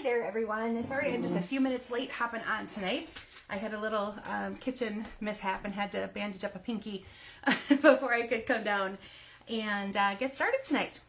Hi there, everyone. Sorry I'm just a few minutes late hopping on tonight. I had a little kitchen mishap and had to bandage up a pinky before I could come down and get started tonight.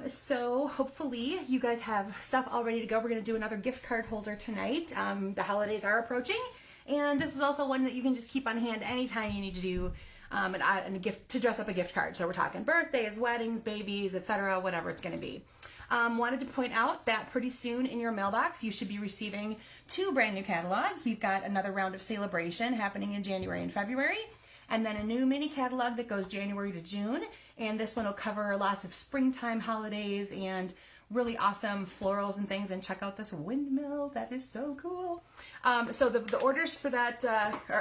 So hopefully you guys have stuff all ready to go. We're going to do another gift card holder tonight. The holidays are approaching, and this is also one that you can just keep on hand anytime you need to do a gift to dress up a gift card. So we're talking birthdays, weddings, babies, etc., whatever it's going to be. Wanted to point out that pretty soon in your mailbox you should be receiving 2 brand new catalogs. We've got another round of celebration happening in January and February, and then a new mini catalog that goes January to June, and this one will cover lots of springtime holidays and really awesome florals and things. And check out this windmill, that is so cool. So the orders for that,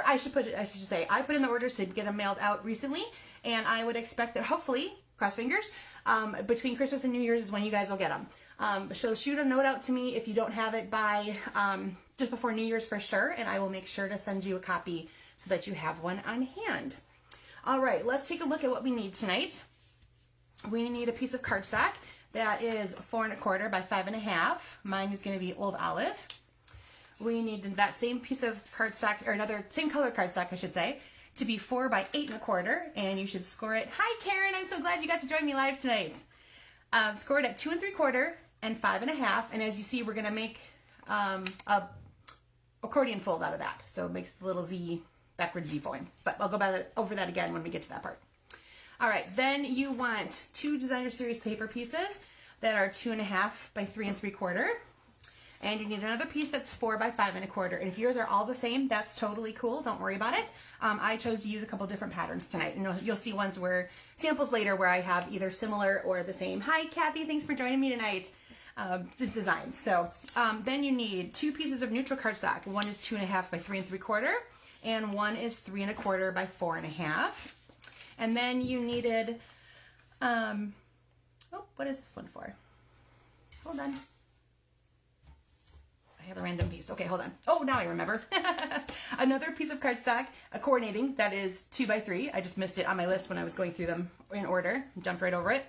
I should say I put in the orders to get them mailed out recently, and I would expect that hopefully, cross fingers, between Christmas and New Year's is when you guys will get them. So shoot a note out to me if you don't have it by just before New Year's for sure, and I will make sure to send you a copy so that you have one on hand. All right, let's take a look at what we need tonight. We need a piece of cardstock that is 4 1/4 by 5 1/2. Mine is going to be Old Olive. We need that same piece of cardstock, or another same color cardstock, I should say, to be 4 by 8 1/4, and you should score it. Hi Karen, I'm so glad you got to join me live tonight. Score it at 2 3/4 and 5 1/2, and as you see, we're gonna make a accordion fold out of that, so it makes the little Z, backward Z form. But I'll go over that again when we get to that part. All right, then you want 2 designer series paper pieces that are 2 1/2 by 3 3/4. And you need another piece that's 4 by 5 1/4. And if yours are all the same, that's totally cool. Don't worry about it. I chose to use a couple different patterns tonight. And you'll see ones where, samples later, where I have either similar or the same. Hi, Kathy. Thanks for joining me tonight. Designs. So then you need 2 pieces of neutral cardstock. One is 2 1/2 by 3 3/4. And one is 3 1/4 by 4 1/2. And then you needed, what is this one for? Hold on. I have a random piece. Okay, hold on. Oh, now I remember. Another piece of cardstock, a coordinating, that is 2 by 3. I just missed it on my list when I was going through them in order. Jumped right over it.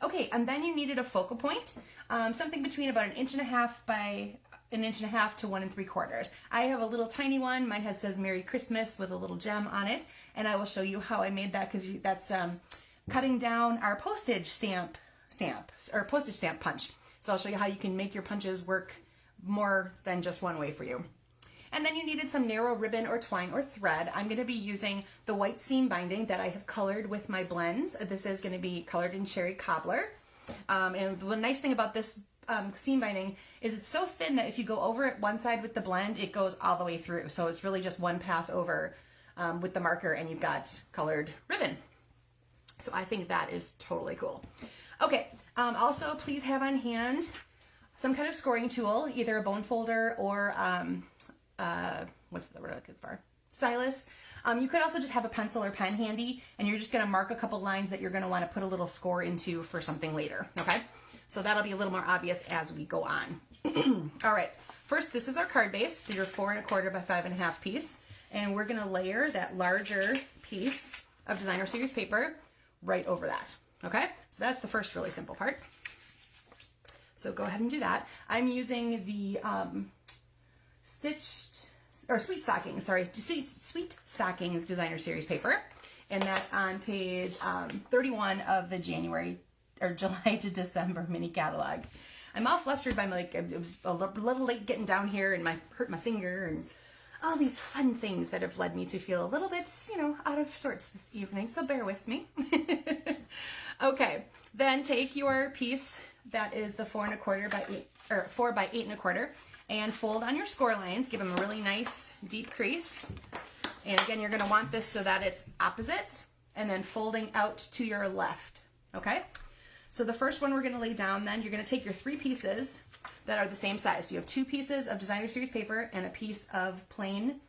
Okay, and then you needed a focal point, something between about 1 1/2 by 1 1/2 to 1 3/4. I have a little tiny one. Mine says Merry Christmas with a little gem on it, and I will show you how I made that, because that's cutting down our postage stamp punch. So I'll show you how you can make your punches work more than just one way for you. And then you needed some narrow ribbon or twine or thread. I'm going to be using the white seam binding that I have colored with my blends. This is going to be colored in Cherry Cobbler. And the nice thing about this seam binding is it's so thin that if you go over it one side with the blend, it goes all the way through. So it's really just one pass over with the marker, and you've got colored ribbon. So I think that is totally cool. Okay, also please have on hand some kind of scoring tool, either a bone folder or what's the word I'm looking for? Stylus. You could also just have a pencil or pen handy, and you're just going to mark a couple lines that you're going to want to put a little score into for something later. Okay, so that'll be a little more obvious as we go on. All right, first, this is our card base, your 4 1/4 by 5 1/2 piece, and we're going to layer that larger piece of designer series paper right over that. Okay, so that's the first really simple part. So go ahead and do that. I'm using the Sweet Stockings Designer Series paper, and that's on page 31 of the July to December mini catalog. I'm all flustered by it was a little late getting down here, and hurt my finger, and all these fun things that have led me to feel a little bit, out of sorts this evening. So bear with me. Okay, then take your piece that is the 4 1/4 by 8, or 4 by 8 1/4, and fold on your score lines. Give them a really nice deep crease. And again, you're going to want this so that it's opposite, and then folding out to your left. Okay, so the first one we're going to lay down, then you're going to take your 3 pieces that are the same size. So you have 2 pieces of designer series paper and a piece of plain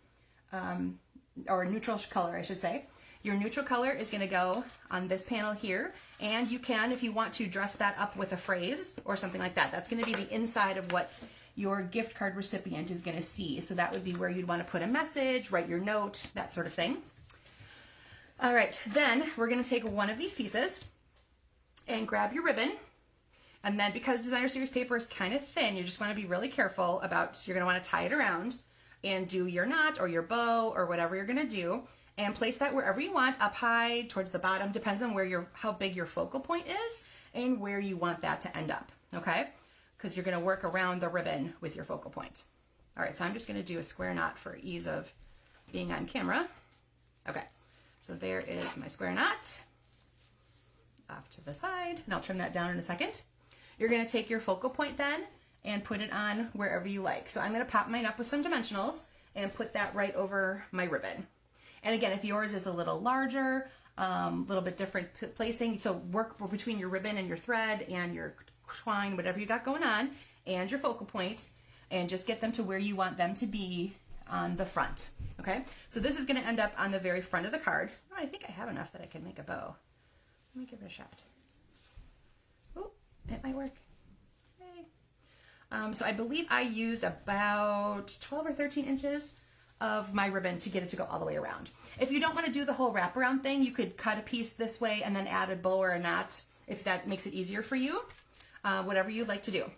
or neutral color, I should say. Your neutral color is going to go on this panel here, and you can, if you want to, dress that up with a phrase or something like that. That's going to be the inside of what your gift card recipient is going to see. So that would be where you'd want to put a message, write your note, that sort of thing. All right, then we're going to take one of these pieces and grab your ribbon, And then because designer series paper is kind of thin, you just want to be really careful about, you're going to want to tie it around and do your knot or your bow or whatever you're going to do, and place that wherever you want, up high, towards the bottom, depends on where how big your focal point is and where you want that to end up, okay? Because you're going to work around the ribbon with your focal point. All right, so I'm just going to do a square knot for ease of being on camera. Okay, so there is my square knot off to the side, and I'll trim that down in a second. You're going to take your focal point then and put it on wherever you like. So I'm going to pop mine up with some dimensionals and put that right over my ribbon. And again, if yours is a little larger, little bit different placing, so work between your ribbon and your thread and your twine, whatever you got going on, and your focal points, and just get them to where you want them to be on the front, okay? So this is going to end up on the very front of the card. Oh, I think I have enough that I can make a bow. Let me give it a shot. Oh, it might work. Yay. So I believe I used about 12 or 13 inches of my ribbon to get it to go all the way around. If you don't want to do the whole wraparound thing, you could cut a piece this way and then add a bow or a knot if that makes it easier for you. Whatever you'd like to do.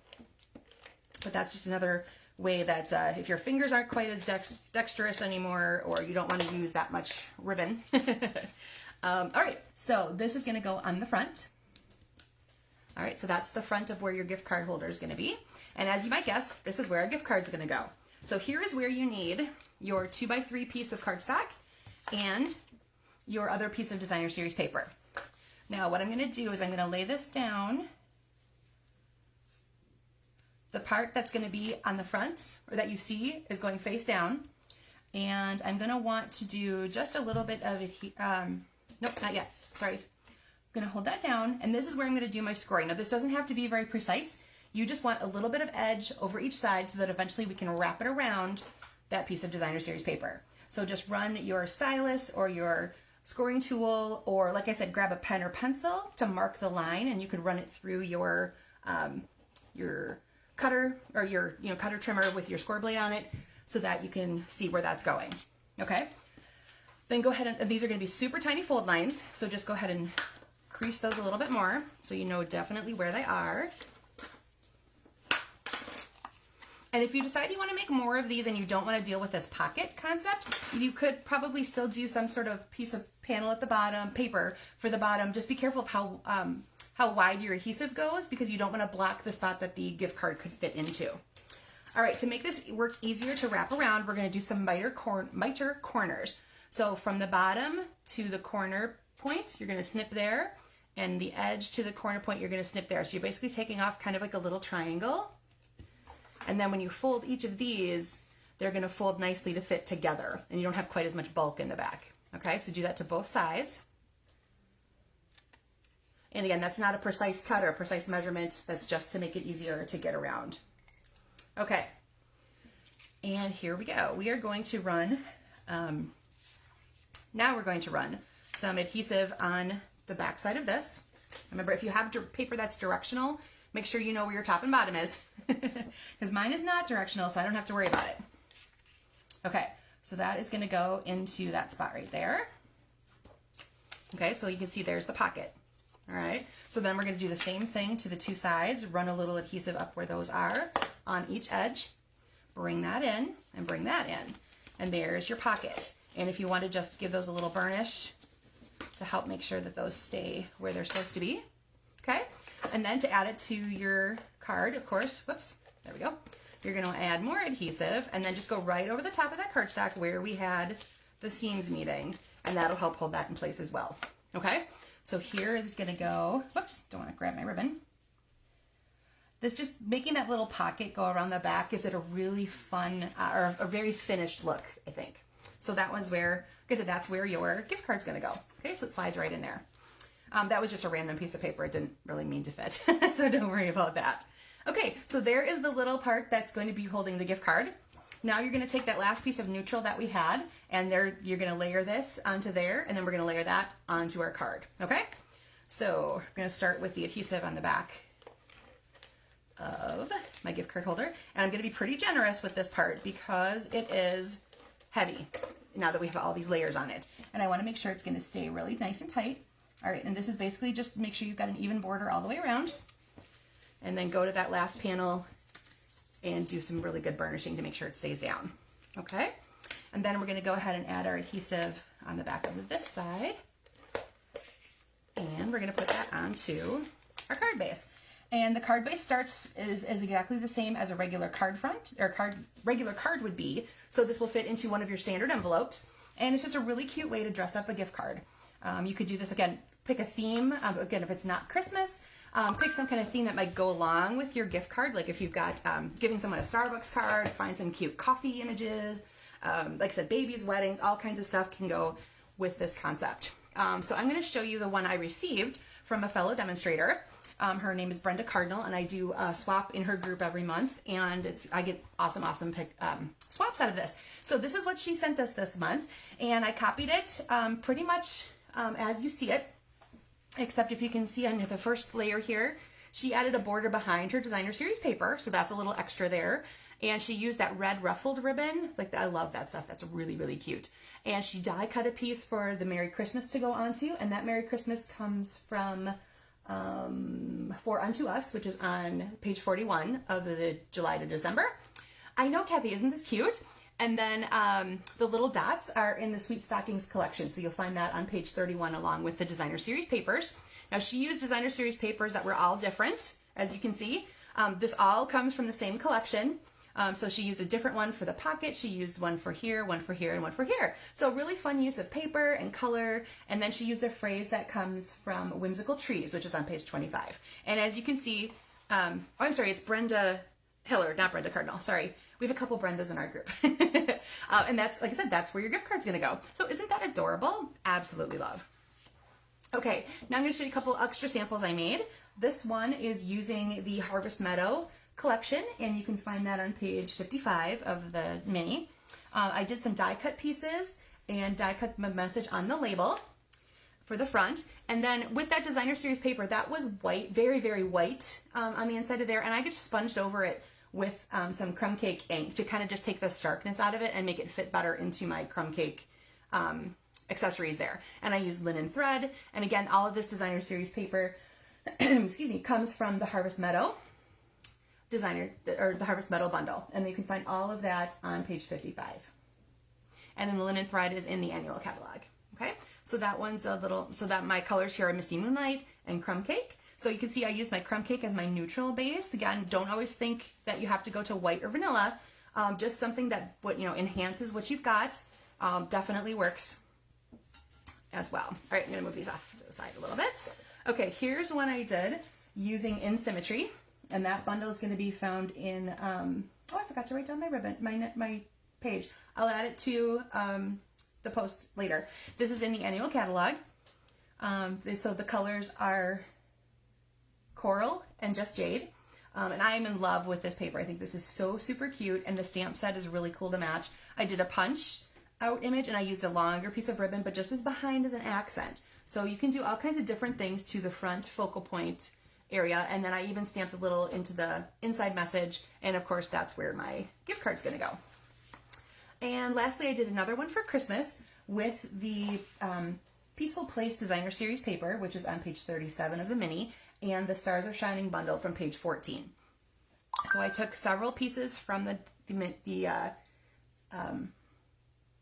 But that's just another way that if your fingers aren't quite as dexterous anymore, or you don't want to use that much ribbon. All right, so this is going to go on the front. All right, so that's the front of where your gift card holder is going to be. And as you might guess, this is where a gift card is going to go. So here is where you need your 2x3 piece of cardstock and your other piece of designer series paper. Now what I'm going to do is I'm going to lay this down. The part that's going to be on the front, or that you see, is going face down. And I'm going to want to do just a little bit of nope, not yet. Sorry. I'm going to hold that down, and this is where I'm going to do my scoring. Now this doesn't have to be very precise. You just want a little bit of edge over each side so that eventually we can wrap it around that piece of designer series paper. So just run your stylus or your scoring tool, or like I said, grab a pen or pencil to mark the line, and you could run it through your cutter, or your cutter trimmer with your score blade on it, so that you can see where that's going. Okay, then go ahead and these are going to be super tiny fold lines, so just go ahead and crease those a little bit more so you know definitely where they are. And if you decide you want to make more of these and you don't want to deal with this pocket concept, you could probably still do some sort of piece of panel at the bottom, paper for the bottom. Just be careful of how wide your adhesive goes, because you don't want to block the spot that the gift card could fit into. All right, to make this work easier to wrap around, we're going to do some miter corners. So from the bottom to the corner point, you're going to snip there, and the edge to the corner point, you're going to snip there. So you're basically taking off kind of like a little triangle. And then when you fold each of these, they're going to fold nicely to fit together, and you don't have quite as much bulk in the back. Okay, so do that to both sides. And again, that's not a precise cut or a precise measurement. That's just to make it easier to get around. Okay, and here we go. We are going to run, now we're going to run some adhesive on the back side of this. Remember, if you have paper that's directional, make sure you know where your top and bottom is, because mine is not directional, so I don't have to worry about it. Okay, so that is going to go into that spot right there. Okay, so you can see there's the pocket. All right, so then we're going to do the same thing to the two sides, run a little adhesive up where those are on each edge, bring that in and bring that in, and there's your pocket. And if you want to just give those a little burnish to help make sure that those stay where they're supposed to be, okay? And then to add it to your card, of course, whoops, there we go. You're going to add more adhesive, and then just go right over the top of that cardstock where we had the seams meeting, and that'll help hold that in place as well, okay? So here is going to go, whoops, don't want to grab my ribbon. This just making that little pocket go around the back gives it a really fun, or a very finished look, I think. So that was where, because that's where your gift card's going to go. Okay, so it slides right in there. That was just a random piece of paper. It didn't really mean to fit, so don't worry about that. Okay, so there is the little part that's going to be holding the gift card. Now you're going to take that last piece of neutral that we had, and there you're going to layer this onto there, and then we're going to layer that onto our card. Okay, so we're going to start with the adhesive on the back of my gift card holder, and I'm going to be pretty generous with this part because it is heavy now that we have all these layers on it, and I want to make sure it's going to stay really nice and tight. All right, and this is basically just make sure you've got an even border all the way around, and then go to that last panel and do some really good burnishing to make sure it stays down. Okay, and then we're going to go ahead and add our adhesive on the back of this side, and we're going to put that onto our card base. And the card base is exactly the same as a regular card front or regular card would be. So this will fit into one of your standard envelopes, and it's just a really cute way to dress up a gift card. You could do this again, pick a theme. Again, if it's not Christmas, pick some kind of theme that might go along with your gift card. Like if you've got giving someone a Starbucks card, find some cute coffee images. Like I said, babies, weddings, all kinds of stuff can go with this concept. So I'm going to show you the one I received from a fellow demonstrator. Her name is Brenda Cardinal, and I do swap in her group every month, and I get awesome swaps out of this. So this is what she sent us this month, and I copied it pretty much as you see it, except if you can see under the first layer here, she added a border behind her designer series paper, so that's a little extra there. And she used that red ruffled ribbon. I love that stuff. That's really, really cute. And she die cut a piece for the Merry Christmas to go onto, and that Merry Christmas comes from For Unto Us, which is on page 41 of the July to December. I know, Kathy, isn't this cute? And then the little dots are in the Sweet Stockings collection, so you'll find that on page 31 along with the designer series papers. Now she used designer series papers that were all different, as you can see. This all comes from the same collection. So she used a different one for the pocket. She used one for here, and one for here. So really fun use of paper and color. And then she used a phrase that comes from Whimsical Trees, which is on page 25. And as you can see, it's Brenda Hiller, not Brenda Cardinal. Sorry. We have a couple Brendas in our group. And that's, like I said, that's where your gift card's going to go. So isn't that adorable? Absolutely love. Okay, now I'm going to show you a couple extra samples I made. This one is using the Harvest Meadow collection, and you can find that on page 55 of the mini. I did some die cut pieces and die cut my message on the label for the front. And then with that designer series paper, that was white, very, very white on the inside of there. And I just sponged over it with some crumb cake ink to kind of just take the starkness out of it and make it fit better into my crumb cake accessories there. And I used linen thread. And again, all of this designer series paper, excuse me, comes from the Harvest Meadow the Harvest Meadow bundle. And you can find all of that on page 55. And then the linen thread is in the annual catalog. Okay, so that one's my colors here are Misty Moonlight and Crumb Cake. So you can see I use my crumb cake as my neutral base. Again, don't always think that you have to go to white or vanilla. Just something that enhances what you've got. Definitely works as well. All right, I'm gonna move these off to the side a little bit. Okay, here's one I did using In Symmetry, and that bundle is gonna be found in, I forgot to write down my ribbon, my page. I'll add it to the post later. This is in the annual catalog. So the colors are Coral and Just Jade. And I am in love with this paper. I think this is so super cute, and the stamp set is really cool to match. I did a punch out image, and I used a longer piece of ribbon, but just as behind as an accent. So you can do all kinds of different things to the front focal point area, and then I even stamped a little into the inside message, and of course that's where my gift card's gonna go. And lastly, I did another one for Christmas with the Peaceful Place Designer Series paper, which is on page 37 of the mini, and the Stars Are Shining bundle from page 14. So I took several pieces from the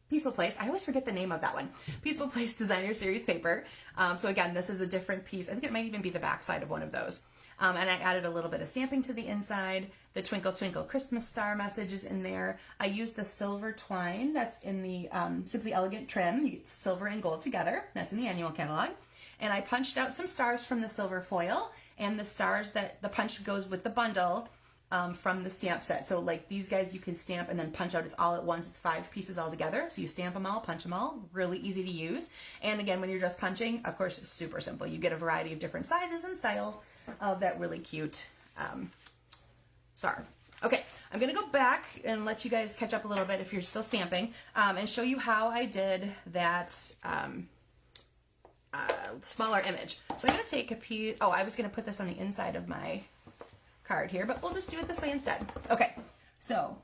Peaceful Place. I always forget the name of that one. Peaceful Place Designer Series paper. So again, this is a different piece. I think it might even be the back side of one of those. And I added a little bit of stamping to the inside. The Twinkle Twinkle Christmas Star message is in there. I used the silver twine that's in the Simply Elegant trim. You get silver and gold together. That's in the annual catalog. And I punched out some stars from the silver foil, and the stars that the punch goes with the bundle from the stamp set. So like these guys you can stamp and then punch out. It's all at once. It's 5 pieces all together. So you stamp them all, punch them all. Really easy to use. And again, when you're just punching, of course, super simple. You get a variety of different sizes and styles of that really cute star. Okay, I'm gonna go back and let you guys catch up a little bit if you're still stamping, and show you how I did that smaller image. So I'm gonna take a piece, I was gonna put this on the inside of my card here, but we'll just do it this way instead. Okay, so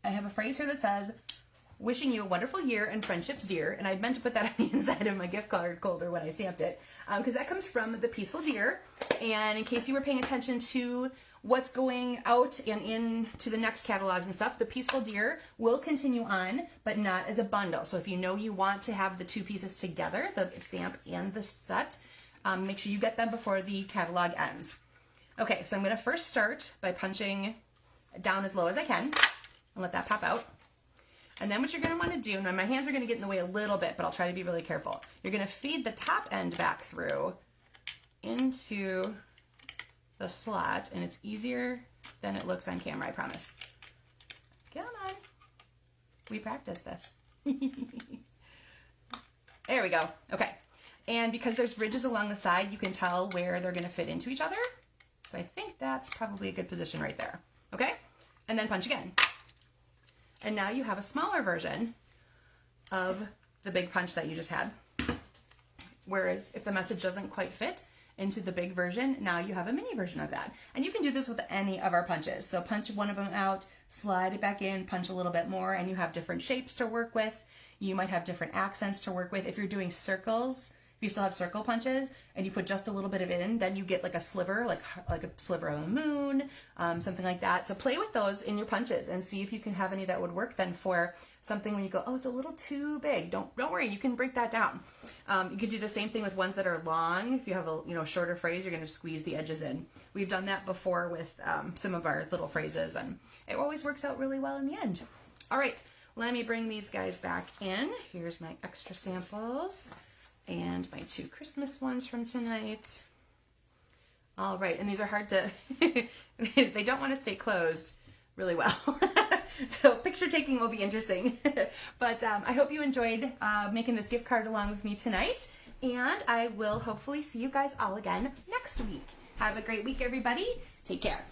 I have a phrase here that says, wishing you a wonderful year and friendships dear, and I meant to put that on the inside of my gift card holder when I stamped it, because that comes from the Peaceful Deer. And in case you were paying attention to what's going out and into the next catalogs and stuff, the Peaceful Deer will continue on, but not as a bundle. So if you know you want to have the two pieces together, the stamp and the set, make sure you get them before the catalog ends. Okay, so I'm going to first start by punching down as low as I can and let that pop out. And then what you're going to want to do, now my hands are going to get in the way a little bit, but I'll try to be really careful. You're going to feed the top end back through into the slot, and it's easier than it looks on camera, I promise. Come on. We practiced this. There we go. Okay. And because there's ridges along the side, you can tell where they're going to fit into each other. So I think that's probably a good position right there. Okay? And then punch again. And now you have a smaller version of the big punch that you just had. Whereas if the message doesn't quite fit into the big version, now you have a mini version of that. And you can do this with any of our punches. So punch one of them out, slide it back in, punch a little bit more, and you have different shapes to work with. You might have different accents to work with. If you're doing circles, if you still have circle punches and you put just a little bit of it in, then you get like a sliver, like a sliver of the moon, something like that. So play with those in your punches and see if you can have any that would work then for something when you go, oh, it's a little too big. Don't worry, you can break that down. You could do the same thing with ones that are long. If you have a shorter phrase, you're going to squeeze the edges in. We've done that before with some of our little phrases, and it always works out really well in the end. All right, let me bring these guys back in. Here's my extra samples and my 2 Christmas ones from tonight. All right, and these are hard to, they don't want to stay closed really well. So picture taking will be interesting. But I hope you enjoyed making this gift card along with me tonight. And I will hopefully see you guys all again next week. Have a great week, everybody. Take care.